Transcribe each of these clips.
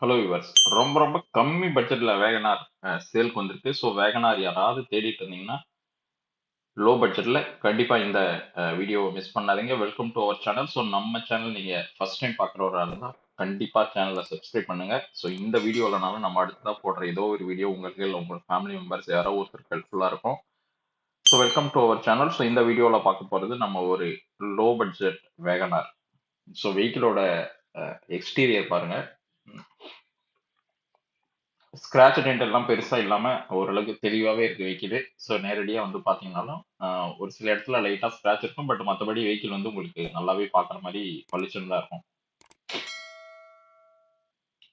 Hello viewers, ரொம்ப ரொம்ப கம்மி பட்ஜெட்ல வேகனார் சேல்க்கு வந்திருக்கு. ஸோ வேகனார் யாராவது தேடிட்டு இருந்தீங்கன்னா லோ பட்ஜெட்ல கண்டிப்பா இந்த வீடியோவை மிஸ் பண்ணாதீங்க. Welcome to our channel. So நம்ம சேனல் நீங்க ஃபர்ஸ்ட் டைம் பார்க்குற ஒரு ஆள் தான் கண்டிப்பா சேனலை சப்ஸ்கிரைப் பண்ணுங்க. ஸோ இந்த வீடியோலனாலும் நம்ம அடுத்ததா போடுற ஏதோ ஒரு வீடியோ உங்களுக்கு இல்லை உங்க ஃபேமிலி மெம்பர்ஸ் யாரோ ஒருத்தருக்கு ஹெல்ப்ஃபுல்லா இருக்கும். So welcome to our channel. So இந்த வீடியோவில் பார்க்க போறது நம்ம ஒரு லோ பட்ஜெட் வேகனார். ஸோ வெஹிக்கிளோட எக்ஸ்டீரியர் பாருங்க. ஸ்கிராட்ச் டென்ட் எல்லாம் பெருசா இல்லாம ஓரளவுக்கு தெளிவாவே இருக்கு வெஹிக்கிள். ஸோ நேரடியா வந்து பாத்தீங்கன்னாலும் ஒரு சில இடத்துல லைட்டா ஸ்கிராட்ச் இருக்கும். பட் மற்றபடி வெஹிக்கிள் வந்து உங்களுக்கு நல்லாவே பாக்குற மாதிரி பளிச்சுன்னு தான் இருக்கும்.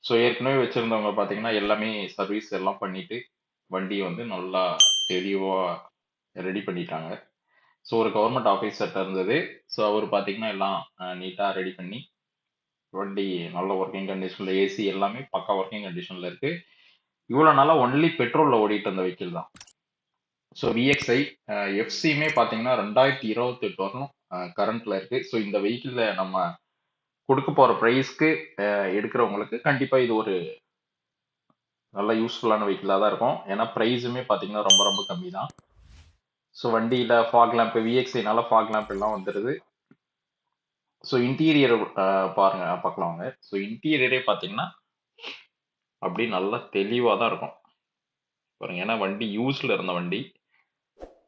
ஸோ ஏற்கனவே வச்சிருந்தவங்க பாத்தீங்கன்னா எல்லாமே சர்வீஸ் எல்லாம் பண்ணிட்டு வண்டியை வந்து நல்லா தெளிவா ரெடி பண்ணிட்டாங்க. ஸோ ஒரு கவர்மெண்ட் ஆஃபீஸர்கிட்ட இருந்தது. ஸோ அவர் பாத்தீங்கன்னா எல்லாம் நீட்டா ரெடி பண்ணி வண்டி நல்ல ஒர்க்கிங் கண்டிஷன்ல, ஏசி எல்லாமே பக்கா ஒர்க்கிங் கண்டிஷன்ல இருக்கு. இவ்வளவு நாளா ஒன்லி பெட்ரோல்ல ஓடிட்டு இருந்த வெஹிக்கிள் தான். ஸோ விஎக்ஸ்ஐ எஃப்சியுமே பார்த்தீங்கன்னா 2028 வரணும் கரண்ட்ல இருக்கு. ஸோ இந்த வெஹிக்கிளில் நம்ம கொடுக்க போகிற ப்ரைஸ்க்கு எடுக்கிறவங்களுக்கு கண்டிப்பாக இது ஒரு நல்ல யூஸ்ஃபுல்லான வெஹிக்கிளாக தான் இருக்கும். ஏன்னா ப்ரைஸுமே பார்த்தீங்கன்னா ரொம்ப ரொம்ப கம்மி தான். ஸோ வண்டியில் ஃபாக் லேம்ப், விஎக்ஸ்ஐனால ஃபாக் லேம்ப் எல்லாம் வந்துடுது. ஸோ இன்டீரியர் பாருங்க பார்க்கலாம் வாங்க. ஸோ இன்டீரியரே பார்த்தீங்கன்னா அப்படி நல்லா தெளிவாக தான் இருக்கும் பாருங்க. ஏன்னா வண்டி யூஸ்ல இருந்த வண்டி.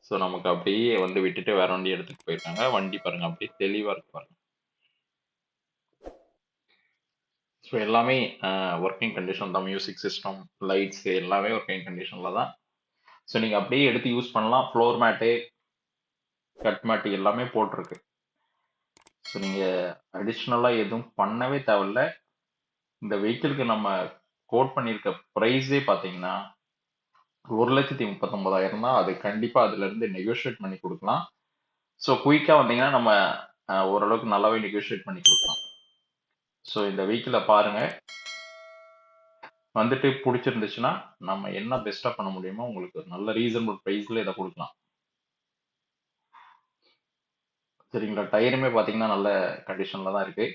ஸோ நமக்கு அப்படியே வந்து விட்டுட்டு வேற வண்டி எடுத்துட்டு போயிருக்காங்க. வண்டி பாருங்க அப்படியே தெளிவா இருக்கு பாருங்க. ஸோ எல்லாமே ஒர்க்கிங் கண்டிஷன் தான். மியூசிக் சிஸ்டம், லைட்ஸ் எல்லாமே ஒர்க்கிங் கண்டிஷன்ல தான். ஸோ நீங்க அப்படியே எடுத்து யூஸ் பண்ணலாம். ஃப்ளோர் மேட்டு, கட் மேட்டு எல்லாமே போட்டிருக்கு. ஸோ நீங்க அடிஷ்னலா எதுவும் பண்ணவே தேவையில்ல. இந்த வெஹிக்கிளுக்கு நம்ம கோட் பண்ணியிருக்க ப்ரைஸே பார்த்தீங்கன்னா 1,39,000 தான். அது கண்டிப்பா அதுல இருந்து நெகோஷியேட் பண்ணி கொடுக்கலாம். ஸோ குயிக்கா வந்தீங்கன்னா நம்ம ஓரளவுக்கு நல்லாவே நெகோஷியேட் பண்ணி கொடுக்கலாம். ஸோ இந்த வெஹிக்கிளை பாருங்க, வந்துட்டு பிடிச்சிருந்துச்சுன்னா நம்ம என்ன பெஸ்டா பண்ண முடியுமோ உங்களுக்கு ஒரு நல்ல ரீசனபிள் ப்ரைஸ்ல இதை கொடுக்கலாம். சரிங்களா? டயருமே பார்த்தீங்கன்னா நல்ல கண்டிஷன்ல தான் இருக்கு.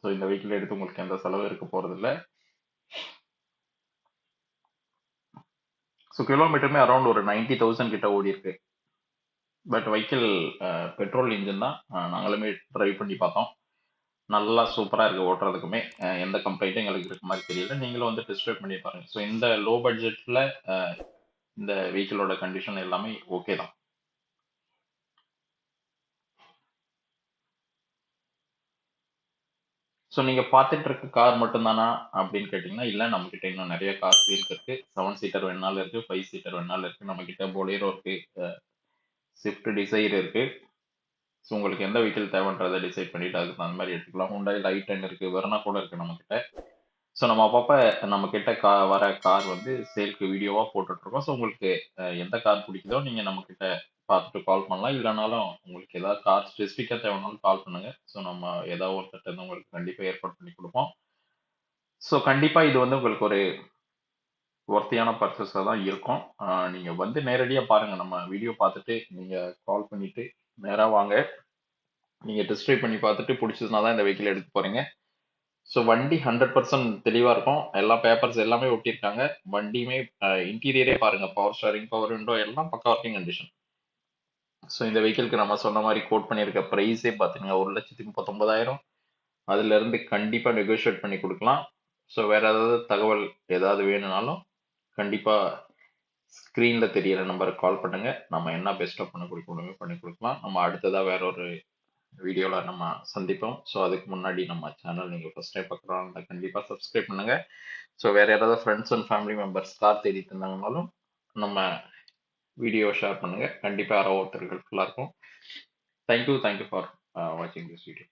ஸோ இந்த வெஹிக்கிள் எடுத்து உங்களுக்கு எந்த செலவு இருக்க போறது இல்லை. ஸோ கிலோமீட்டருமே அரௌண்ட் ஒரு 90,000 கிட்ட ஓடி இருக்கு. பட் வெஹிக்கிள் பெட்ரோல் இன்ஜின் தான். நாங்களுமே ட்ரைவ் பண்ணி பார்த்தோம். நல்லா சூப்பராக இருக்கு ஓட்டுறதுக்குமே. எந்த கம்ப்ளைண்ட்டும் எங்களுக்கு இருக்க மாதிரி தெரியல. நீங்களும் வந்து டெஸ்ட் ட்ரைவ் பண்ணி பாருங்க. ஸோ இந்த லோ பட்ஜெட்ல இந்த வெஹிக்கிளோட கண்டிஷன் எல்லாமே ஓகே தான். ஸோ நீங்க பார்த்துட்டு இருக்க கார் மட்டும்தானா அப்படின்னு கேட்டீங்கன்னா இல்லை, நம்ம கிட்ட இன்னும் நிறைய கார்ஸ் இருக்கு. 7 சீட்டர் வேணாலும் இருக்கு, 5 சீட்டர் வேணாலும் இருக்கு. நம்ம கிட்ட பொலேரோ இருக்கு, ஸ்விஃப்ட் டிசைர் இருக்கு. ஸோ உங்களுக்கு எந்த வெஹிக்கிள் தேவைன்றதை டிசைட் பண்ணிட்டு அதுக்கு தகுந்த மாதிரி எடுத்துக்கலாம். ஹுண்டாயில் i10 இருக்கு, வெர்னா கூட இருக்கு நம்ம கிட்ட. ஸோ நம்ம அப்பப்ப நம்ம கிட்ட வர கார் வந்து சேல்க்கு வீடியோவா போட்டுட்டு இருக்கோம். ஸோ உங்களுக்கு எந்த கார் பிடிக்குதோ நீங்க நம்ம கிட்ட பார்த்துட்டு கால் பண்ணலாம். இல்லைனாலும் உங்களுக்கு ஏதாவது கார் ஸ்பெசிஃபிக்காக தேவைனாலும் கால் பண்ணுங்க. ஸோ நம்ம ஏதாவது ஒருத்தர் இருந்து உங்களுக்கு கண்டிப்பாக ஏற்பாடு பண்ணி கொடுப்போம். ஸோ கண்டிப்பா இது வந்து உங்களுக்கு ஒரு ஒர்த்தியான பர்ச்சேஸாக தான் இருக்கும். நீங்க வந்து நேரடியாக பாருங்க. நம்ம வீடியோ பார்த்துட்டு நீங்க கால் பண்ணிட்டு நேராக வாங்க. நீங்க டெஸ்ட் ட்ரைவ் பண்ணி பார்த்துட்டு பிடிச்சதுனா தான் இந்த வெஹிக்கிள் எடுக்க போறீங்க. ஸோ வண்டி 100% தெளிவா இருக்கும். எல்லா பேப்பர்ஸ் எல்லாமே ஒட்டியிருக்காங்க. வண்டியுமே இன்டீரியரே பாருங்க. பவர் ஸ்டேரிங், பவர் விண்டோ எல்லாம் பக்கா ஒர்க்கிங் கண்டிஷன். ஸோ இந்த வெஹிக்கிளுக்கு நம்ம சொன்ன மாதிரி கோட் பண்ணியிருக்க ப்ரைஸே பார்த்தீங்கன்னா 1,39,000. அதுல இருந்து கண்டிப்பா நெகோஷியேட் பண்ணி கொடுக்கலாம். ஸோ வேற ஏதாவது தகவல் ஏதாவது வேணும்னாலும் கண்டிப்பா ஸ்க்ரீன்ல தெரியற நம்பருக்கு கால் பண்ணுங்க. நம்ம என்ன பெஸ்ட்டாக பண்ண கொடுக்கணுமே பண்ணி கொடுக்கலாம். நம்ம அடுத்ததா வேற ஒரு வீடியோவில் நம்ம சந்திப்போம். ஸோ அதுக்கு முன்னாடி நம்ம சேனல் நீங்கள் ஃபர்ஸ்ட் டைம் பார்க்குறோம் கண்டிப்பாக சப்ஸ்கிரைப் பண்ணுங்க. ஸோ வேற யாராவது friends and family members car தேடிட்டு இருந்தாங்கனாலும் நம்ம வீடியோ ஷேர் பண்ணுங்க. கண்டிப்பாக யாரோ ஒருத்தர் ஹெல்ப்ஃபுல்லாக இருக்கும். தேங்க்யூ ஃபார் வாட்சிங் திஸ் வீடியோ.